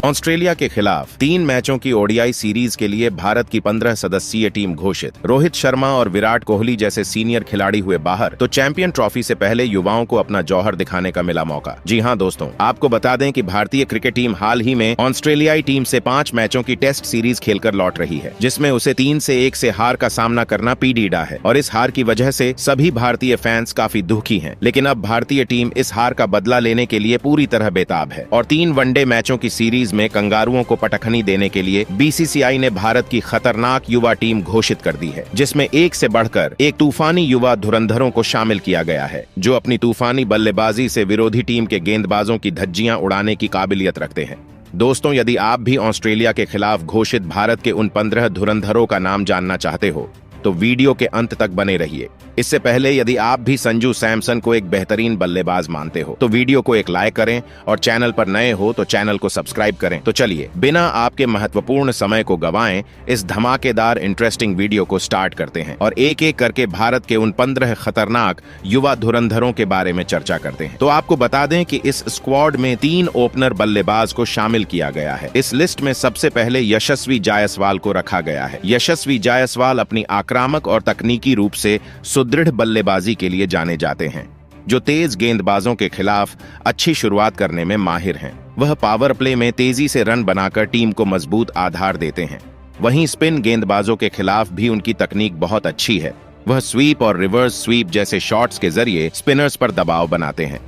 Australia के खिलाफ 3 मैचों की ओडीआई सीरीज के लिए भारत की 15 सदस्यीय टीम घोषित। रोहित शर्मा और विराट कोहली जैसे सीनियर खिलाड़ी हुए बाहर, तो चैंपियन ट्रॉफी से पहले युवाओं को अपना जौहर दिखाने का मिला मौका। जी हां दोस्तों, आपको बता दें कि भारतीय क्रिकेट टीम हाल ही में ऑस्ट्रेलियाई टीम से 5 मैचों की टेस्ट सीरीज खेलकर लौट रही है, जिसमें उसे 3-1 से हार का सामना करना पीड़ीड़ा है और इस हार की वजह से सभी भारतीय फैंस काफी दुखी हैं। लेकिन अब भारतीय टीम इस हार का बदला लेने के लिए पूरी तरह बेताब है और 3 वनडे मैचों की सीरीज में कंगारुओं को पटखनी देने के लिए बीसीसीआई ने भारत की खतरनाक युवा टीम घोषित कर दी है, जिसमें एक से बढ़कर एक तूफानी युवा धुरंधरों को शामिल किया गया है, जो अपनी तूफानी बल्लेबाजी से विरोधी टीम के गेंदबाजों की धज्जियां उड़ाने की काबिलियत रखते हैं। दोस्तों, यदि आप भी ऑस्ट्रेलिया के खिलाफ घोषित भारत के उन 15 धुरंधरों का नाम जानना चाहते हो तो वीडियो के अंत तक बने रहिए। इससे पहले यदि आप भी संजू सैमसन को एक बेहतरीन बल्लेबाज मानते हो तो वीडियो को एक लाइक करें और चैनल पर नए हो तो चैनल को सब्सक्राइब करें। तो चलिए बिना आपके महत्वपूर्ण समय को गवाएं, इस धमाकेदार इंटरेस्टिंग वीडियो को स्टार्ट करते हैं और एक एक करके भारत के उन 15 खतरनाक युवा धुरंधरों के बारे में चर्चा करते हैं। तो आपको बता दें कि इस स्क्वाड में 3 ओपनर बल्लेबाज को शामिल किया गया है। इस लिस्ट में सबसे पहले यशस्वी जायसवाल को रखा गया है। यशस्वी जायसवाल अपनी आक्रामक और तकनीकी रूप से सुदृढ़ बल्लेबाजी के लिए जाने जाते हैं, जो तेज गेंदबाजों के खिलाफ अच्छी शुरुआत करने में माहिर हैं। वह पावर प्ले में तेजी से रन बनाकर टीम को मजबूत आधार देते हैं। वहीं स्पिन गेंदबाजों के खिलाफ भी उनकी तकनीक बहुत अच्छी है। वह स्वीप और रिवर्स स्वीप जैसे शॉट्स के जरिए स्पिनर्स पर दबाव बनाते हैं।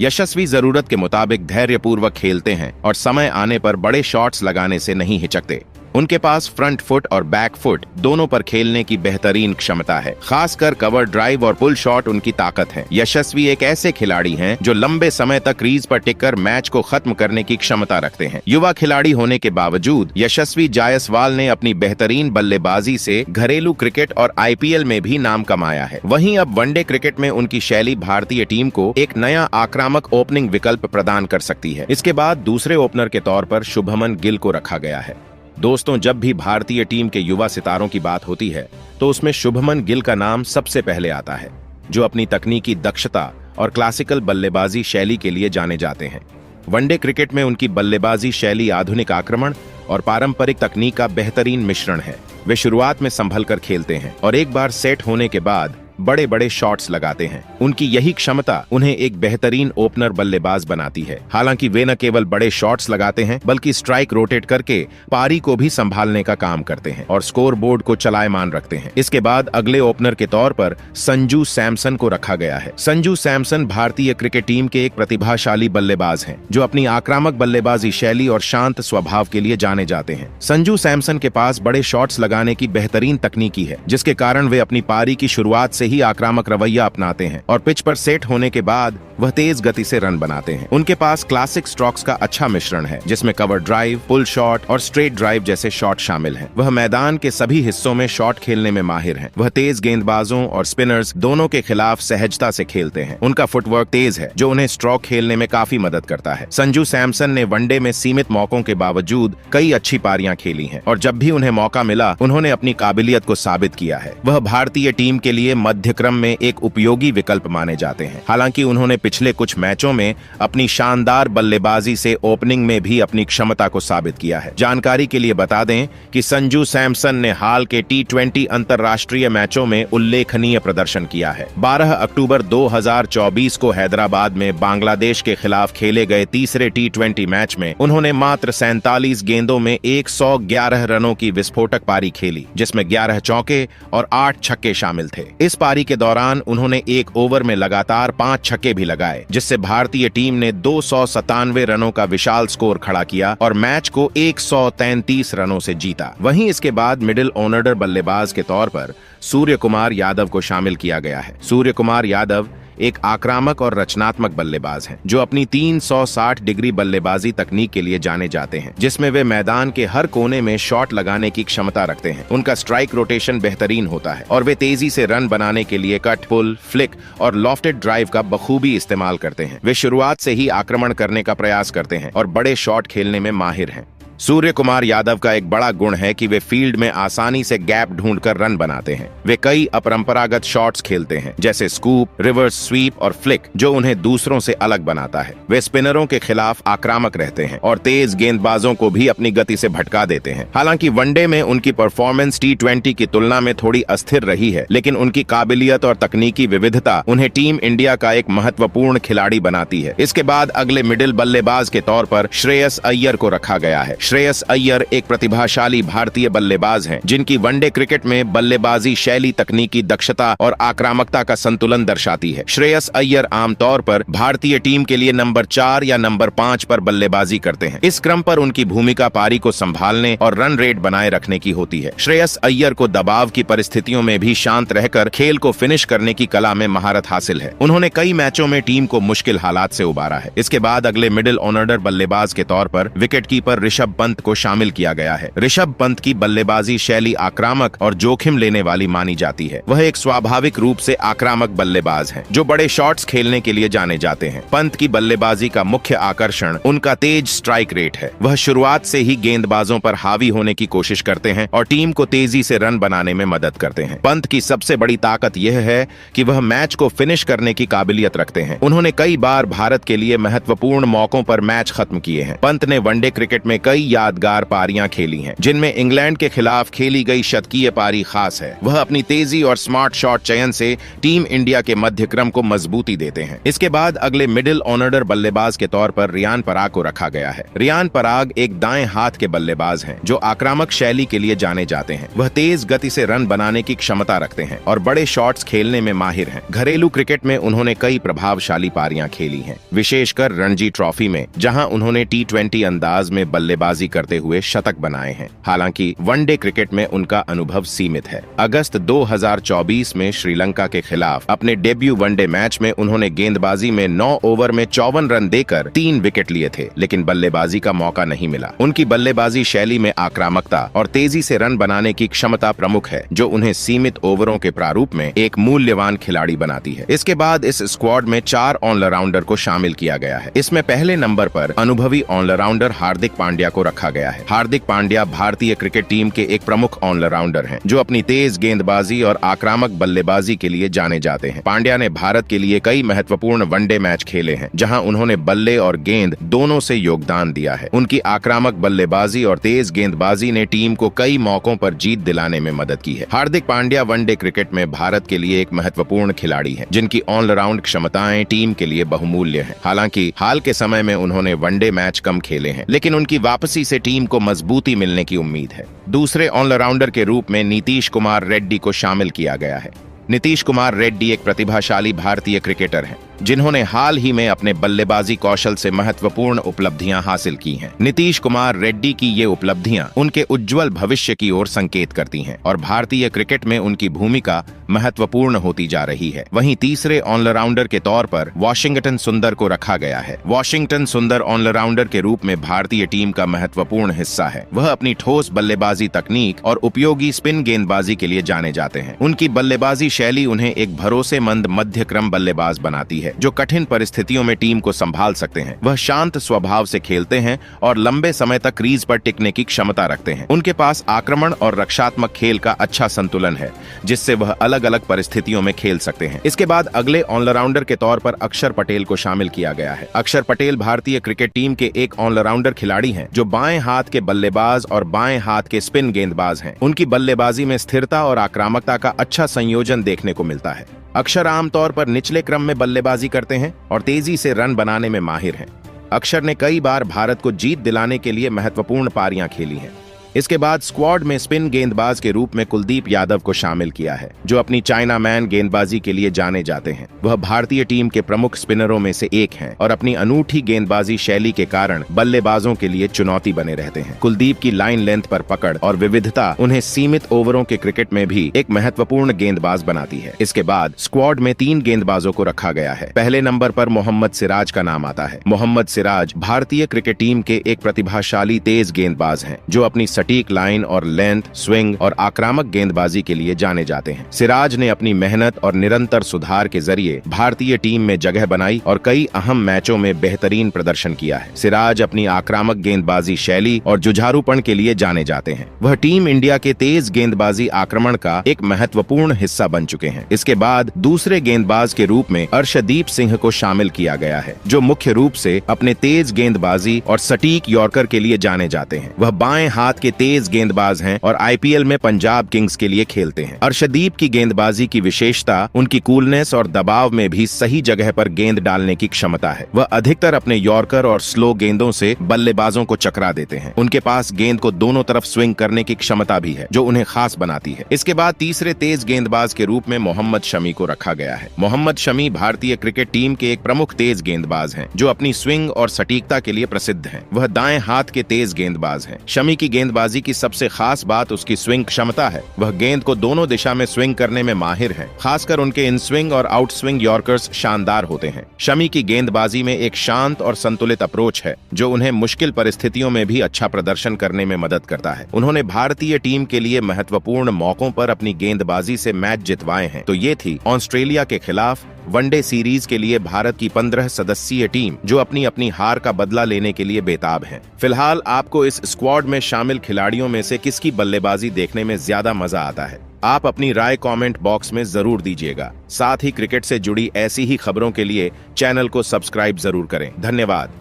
यशस्वी जरूरत के मुताबिक धैर्यपूर्वक खेलते हैं और समय आने पर बड़े शॉट्स लगाने से नहीं हिचकते। उनके पास फ्रंट फुट और बैक फुट दोनों पर खेलने की बेहतरीन क्षमता है। खासकर कवर ड्राइव और पुल शॉट उनकी ताकत है। यशस्वी एक ऐसे खिलाड़ी हैं जो लंबे समय तक क्रीज पर टिककर मैच को खत्म करने की क्षमता रखते हैं। युवा खिलाड़ी होने के बावजूद यशस्वी जायसवाल ने अपनी बेहतरीन बल्लेबाजी से घरेलू क्रिकेट और आईपीएल में भी नाम कमाया है। वहीं अब वनडे क्रिकेट में उनकी शैली भारतीय टीम को एक नया आक्रामक ओपनिंग विकल्प प्रदान कर सकती है। इसके बाद दूसरे ओपनर के तौर पर शुभमन गिल को रखा गया है। दोस्तों, जब भी भारतीय टीम के युवा सितारों की बात होती है तो उसमें शुभमन गिल का नाम सबसे पहले आता है, जो अपनी तकनीकी दक्षता और क्लासिकल बल्लेबाजी शैली के लिए जाने जाते हैं। वनडे क्रिकेट में उनकी बल्लेबाजी शैली आधुनिक आक्रमण और पारंपरिक तकनीक का बेहतरीन मिश्रण है। वे शुरुआत में संभल कर खेलते हैं और एक बार सेट होने के बाद बड़े बड़े शॉट्स लगाते हैं। उनकी यही क्षमता उन्हें एक बेहतरीन ओपनर बल्लेबाज बनाती है। हालांकि वे न केवल बड़े शॉट्स लगाते हैं बल्कि स्ट्राइक रोटेट करके पारी को भी संभालने का काम करते हैं और स्कोर बोर्ड को चलायमान रखते हैं। इसके बाद अगले ओपनर के तौर पर संजू सैमसन को रखा गया है। संजू सैमसन भारतीय क्रिकेट टीम के एक प्रतिभाशाली बल्लेबाज हैं, जो अपनी आक्रामक बल्लेबाजी शैली और शांत स्वभाव के लिए जाने जाते हैं। संजू सैमसन के पास बड़े शॉट्स लगाने की बेहतरीन तकनीकी है, जिसके कारण वे अपनी पारी की शुरुआत से ही आक्रामक रवैया अपनाते हैं और पिच पर सेट होने के बाद वह तेज गति से रन बनाते हैं। उनके पास क्लासिक स्ट्रोक्स का अच्छा मिश्रण है, जिसमें कवर ड्राइव, पुल शॉट और स्ट्रेट ड्राइव जैसे शॉट शामिल हैं। वह मैदान के सभी हिस्सों में शॉट खेलने में माहिर हैं। वह तेज गेंदबाजों और स्पिनर्स दोनों के खिलाफ सहजता से खेलते हैं। उनका फुटवर्क तेज है, जो उन्हें स्ट्रोक खेलने में काफी मदद करता है। संजू सैमसन ने वनडे में सीमित मौकों के बावजूद कई अच्छी पारियां खेली हैं और जब भी उन्हें मौका मिला उन्होंने अपनी काबिलियत को साबित किया है। वह भारतीय टीम के लिए मध्यक्रम में एक उपयोगी विकल्प माने जाते हैं। हालांकि उन्होंने पिछले कुछ मैचों में अपनी शानदार बल्लेबाजी से ओपनिंग में भी अपनी क्षमता को साबित किया है। जानकारी के लिए बता दें कि संजू सैमसन ने हाल के T20 अंतर्राष्ट्रीय मैचों में उल्लेखनीय प्रदर्शन किया है। 12 अक्टूबर 2024 को हैदराबाद में बांग्लादेश के खिलाफ खेले गए तीसरे T20 मैच में उन्होंने मात्र 47 गेंदों में 111 रनों की विस्फोटक पारी खेली, जिसमें 11 चौके और 8 छक्के शामिल थे। इस पारी के दौरान उन्होंने एक ओवर में लगातार 5 छक्के भी लगाए, जिससे भारतीय टीम ने 297 रनों का विशाल स्कोर खड़ा किया और मैच को 133 रनों से जीता। वहीं इसके बाद मिडिल ऑर्डर बल्लेबाज के तौर पर सूर्य कुमार यादव को शामिल किया गया है। सूर्य कुमार यादव एक आक्रामक और रचनात्मक बल्लेबाज हैं, जो अपनी 360 डिग्री बल्लेबाजी तकनीक के लिए जाने जाते हैं, जिसमें वे मैदान के हर कोने में शॉट लगाने की क्षमता रखते हैं। उनका स्ट्राइक रोटेशन बेहतरीन होता है और वे तेजी से रन बनाने के लिए कट, पुल, फ्लिक और लॉफ्टेड ड्राइव का बखूबी इस्तेमाल करते हैं। वे शुरुआत से ही आक्रमण करने का प्रयास करते हैं और बड़े शॉट खेलने में माहिर हैं। सूर्य कुमार यादव का एक बड़ा गुण है कि वे फील्ड में आसानी से गैप ढूंढकर रन बनाते हैं। वे कई अपरंपरागत शॉट्स खेलते हैं, जैसे स्कूप, रिवर्स स्वीप और फ्लिक, जो उन्हें दूसरों से अलग बनाता है। वे स्पिनरों के खिलाफ आक्रामक रहते हैं और तेज गेंदबाजों को भी अपनी गति से भटका देते हैं। हालांकि वनडे में उनकी परफॉर्मेंस T20 की तुलना में थोड़ी अस्थिर रही है, लेकिन उनकी काबिलियत और तकनीकी विविधता उन्हें टीम इंडिया का एक महत्वपूर्ण खिलाड़ी बनाती है। इसके बाद अगले मिडिल बल्लेबाज के तौर पर श्रेयस अय्यर को रखा गया है। श्रेयस अय्यर एक प्रतिभाशाली भारतीय बल्लेबाज हैं, जिनकी वनडे क्रिकेट में बल्लेबाजी शैली तकनीकी दक्षता और आक्रामकता का संतुलन दर्शाती है। श्रेयस अय्यर आमतौर पर भारतीय टीम के लिए नंबर 4 या नंबर 5 पर बल्लेबाजी करते हैं। इस क्रम पर उनकी भूमिका पारी को संभालने और रन रेट बनाए रखने की होती है। श्रेयस अय्यर को दबाव की परिस्थितियों में भी शांत रहकर खेल को फिनिश करने की कला में महारत हासिल है। उन्होंने कई मैचों में टीम को मुश्किल हालात से उबारा है। इसके बाद अगले मिडिल ऑर्डर बल्लेबाज के तौर पर विकेटकीपर ऋषभ पंत को शामिल किया गया है। ऋषभ पंत की बल्लेबाजी शैली आक्रामक और जोखिम लेने वाली मानी जाती है। वह एक स्वाभाविक रूप से आक्रामक बल्लेबाज हैं, जो बड़े शॉट्स खेलने के लिए जाने जाते हैं। पंत की बल्लेबाजी का मुख्य आकर्षण उनका तेज स्ट्राइक रेट है। वह शुरुआत से ही गेंदबाजों पर हावी होने की कोशिश करते हैं और टीम को तेजी से रन बनाने में मदद करते हैं। पंत की सबसे बड़ी ताकत यह है कि वह मैच को फिनिश करने की काबिलियत रखते हैं। उन्होंने कई बार भारत के लिए महत्वपूर्ण मौकों पर मैच खत्म किए हैं। पंत ने वनडे क्रिकेट में कई यादगार पारियां खेली हैं, जिनमें इंग्लैंड के खिलाफ खेली गई शतकीय पारी खास है। वह अपनी तेजी और स्मार्ट शॉट चयन से टीम इंडिया के मध्य क्रम को मजबूती देते हैं। इसके बाद अगले मिडिल ऑर्डर बल्लेबाज के तौर पर रियान पराग को रखा गया है। रियान पराग एक दाएं हाथ के बल्लेबाज हैं, जो आक्रामक शैली के लिए जाने जाते हैं। वह तेज गति से रन बनाने की क्षमता रखते हैं और बड़े शॉट्स खेलने में माहिर हैं। घरेलू क्रिकेट में उन्होंने कई प्रभावशाली पारियां खेली हैं, विशेषकर रणजी ट्रॉफी में, जहां उन्होंने T20 अंदाज में बल्लेबाजी करते हुए शतक बनाए हैं। हालांकि वनडे क्रिकेट में उनका अनुभव सीमित है। अगस्त 2024 में श्रीलंका के खिलाफ अपने डेब्यू वनडे मैच में उन्होंने गेंदबाजी में 9 ओवर में 54 रन देकर 3 विकेट लिए थे, लेकिन बल्लेबाजी का मौका नहीं मिला। उनकी बल्लेबाजी शैली में आक्रामकता और तेजी से रन बनाने की क्षमता प्रमुख है, जो उन्हें सीमित ओवरों के प्रारूप में एक मूल्यवान खिलाड़ी बनाती है। इसके बाद इस स्क्वाड में 4 ऑलराउंडर को शामिल किया गया है। इसमें पहले नंबर पर अनुभवी ऑलराउंडर हार्दिक पांड्या को रखा गया है। हार्दिक पांड्या भारतीय क्रिकेट टीम के एक प्रमुख ऑलराउंडर हैं, जो अपनी तेज गेंदबाजी और आक्रामक बल्लेबाजी के लिए जाने जाते हैं। पांड्या ने भारत के लिए कई महत्वपूर्ण वनडे मैच खेले हैं, जहां उन्होंने बल्ले और गेंद दोनों से योगदान दिया है। उनकी आक्रामक बल्लेबाजी और तेज गेंदबाजी ने टीम को कई मौकों पर जीत दिलाने में मदद की है। हार्दिक पांड्या वनडे क्रिकेट में भारत के लिए एक महत्वपूर्ण खिलाड़ी हैं, जिनकी ऑलराउंड क्षमताएं टीम के लिए बहुमूल्य हैं। हालांकि हाल के समय में उन्होंने वनडे मैच कम खेले हैं, लेकिन उनकी वापसी से टीम को मजबूती मिलने की उम्मीद है। दूसरे ऑलराउंडर के रूप में नीतीश कुमार रेड्डी को शामिल किया गया है। नीतीश कुमार रेड्डी एक प्रतिभाशाली भारतीय क्रिकेटर हैं, जिन्होंने हाल ही में अपने बल्लेबाजी कौशल से महत्वपूर्ण उपलब्धियां हासिल की हैं। नीतीश कुमार रेड्डी की ये उपलब्धियां उनके उज्जवल भविष्य की ओर संकेत करती हैं और भारतीय क्रिकेट में उनकी भूमिका महत्वपूर्ण होती जा रही है। वहीं तीसरे ऑलराउंडर के तौर पर वाशिंगटन सुंदर को रखा गया है। वाशिंगटन सुंदर ऑलराउंडर के रूप में भारतीय टीम का महत्वपूर्ण हिस्सा है। वह अपनी ठोस बल्लेबाजी तकनीक और उपयोगी स्पिन गेंदबाजी के लिए जाने जाते हैं। उनकी बल्लेबाजी शैली उन्हें एक भरोसेमंद मध्य क्रम बल्लेबाज बनाती है, जो कठिन परिस्थितियों में टीम को संभाल सकते हैं। वह शांत स्वभाव से खेलते हैं और लंबे समय तक क्रीज पर टिकने की क्षमता रखते हैं। उनके पास आक्रमण और रक्षात्मक खेल का अच्छा संतुलन है, जिससे वह अलग अलग परिस्थितियों में खेल सकते हैं। इसके बाद अगले ऑलराउंडर के तौर पर अक्षर पटेल को शामिल किया गया है। अक्षर पटेल भारतीय क्रिकेट टीम के एक ऑलराउंडर खिलाड़ी हैं, जो बाएं हाथ के बल्लेबाज और बाएं हाथ के स्पिन गेंदबाज हैं। उनकी बल्लेबाजी में स्थिरता और आक्रामकता का अच्छा संयोजन देखने को मिलता है। अक्षर आमतौर पर निचले क्रम में बल्लेबाजी करते हैं और तेजी से रन बनाने में माहिर हैं। अक्षर ने कई बार भारत को जीत दिलाने के लिए महत्वपूर्ण पारियां खेली हैं। इसके बाद स्क्वाड में स्पिन गेंदबाज के रूप में कुलदीप यादव को शामिल किया है, जो अपनी चाइना मैन गेंदबाजी के लिए जाने जाते हैं। वह भारतीय टीम के प्रमुख स्पिनरों में से एक हैं और अपनी अनूठी गेंदबाजी शैली के कारण बल्लेबाजों के लिए चुनौती बने रहते हैं। कुलदीप की लाइन लेंथ पर पकड़ और विविधता उन्हें सीमित ओवरों के क्रिकेट में भी एक महत्वपूर्ण गेंदबाज बनाती है। इसके बाद स्क्वाड में 3 गेंदबाजों को रखा गया है। पहले नंबर पर मोहम्मद सिराज का नाम आता है। मोहम्मद सिराज भारतीय क्रिकेट टीम के एक प्रतिभाशाली तेज गेंदबाज हैं, जो अपनी सटीक लाइन और लेंथ, स्विंग और आक्रामक गेंदबाजी के लिए जाने जाते हैं। सिराज ने अपनी मेहनत और निरंतर सुधार के जरिए भारतीय टीम में जगह बनाई और कई अहम मैचों में बेहतरीन प्रदर्शन किया है। सिराज अपनी आक्रामक गेंदबाजी शैली और जुझारूपन के लिए जाने जाते हैं। वह टीम इंडिया के तेज गेंदबाजी आक्रमण का एक महत्वपूर्ण हिस्सा बन चुके हैं। इसके बाद दूसरे गेंदबाज के रूप में अर्शदीप सिंह को शामिल किया गया है, जो मुख्य रूप से अपने तेज गेंदबाजी और सटीक यॉर्कर के लिए जाने जाते हैं। वह बाएं हाथ के तेज गेंदबाज हैं और आईपीएल में पंजाब किंग्स के लिए खेलते हैं। अर्शदीप की गेंदबाजी की विशेषता उनकी कूलनेस और दबाव में भी सही जगह पर गेंद डालने की क्षमता है। वह अधिकतर अपने यॉर्कर और स्लो गेंदों से बल्लेबाजों को चकरा देते हैं। उनके पास गेंद को दोनों तरफ स्विंग करने की क्षमता भी है, जो उन्हें खास बनाती है। इसके बाद तीसरे तेज गेंदबाज के रूप में मोहम्मद शमी को रखा गया है। मोहम्मद शमी भारतीय क्रिकेट टीम के एक प्रमुख तेज गेंदबाज हैं, जो अपनी स्विंग और सटीकता के लिए प्रसिद्ध हैं। वह दाएं हाथ के तेज गेंदबाज हैं। शमी की गेंदबाजी की सबसे खास बात उसकी स्विंग क्षमता है। वह गेंद को दोनों दिशा में स्विंग करने में माहिर हैं। खासकर उनके इन स्विंग और आउट स्विंग यॉर्कर्स शानदार होते हैं। शमी की गेंदबाजी में एक शांत और संतुलित अप्रोच है, जो उन्हें मुश्किल परिस्थितियों में भी अच्छा प्रदर्शन करने में मदद करता है। उन्होंने भारतीय टीम के लिए महत्वपूर्ण मौकों पर अपनी गेंदबाजी से मैच जितवाए हैं। तो ये थी ऑस्ट्रेलिया के खिलाफ वनडे सीरीज के लिए भारत की 15 सदस्यीय टीम, जो अपनी अपनी हार का बदला लेने के लिए बेताब है। फिलहाल आपको इस स्क्वाड में शामिल खिलाड़ियों में से किसकी बल्लेबाजी देखने में ज्यादा मजा आता है? आप अपनी राय कमेंट बॉक्स में जरूर दीजिएगा। साथ ही क्रिकेट से जुड़ी ऐसी ही खबरों के लिए चैनल को सब्सक्राइब जरूर करें। धन्यवाद।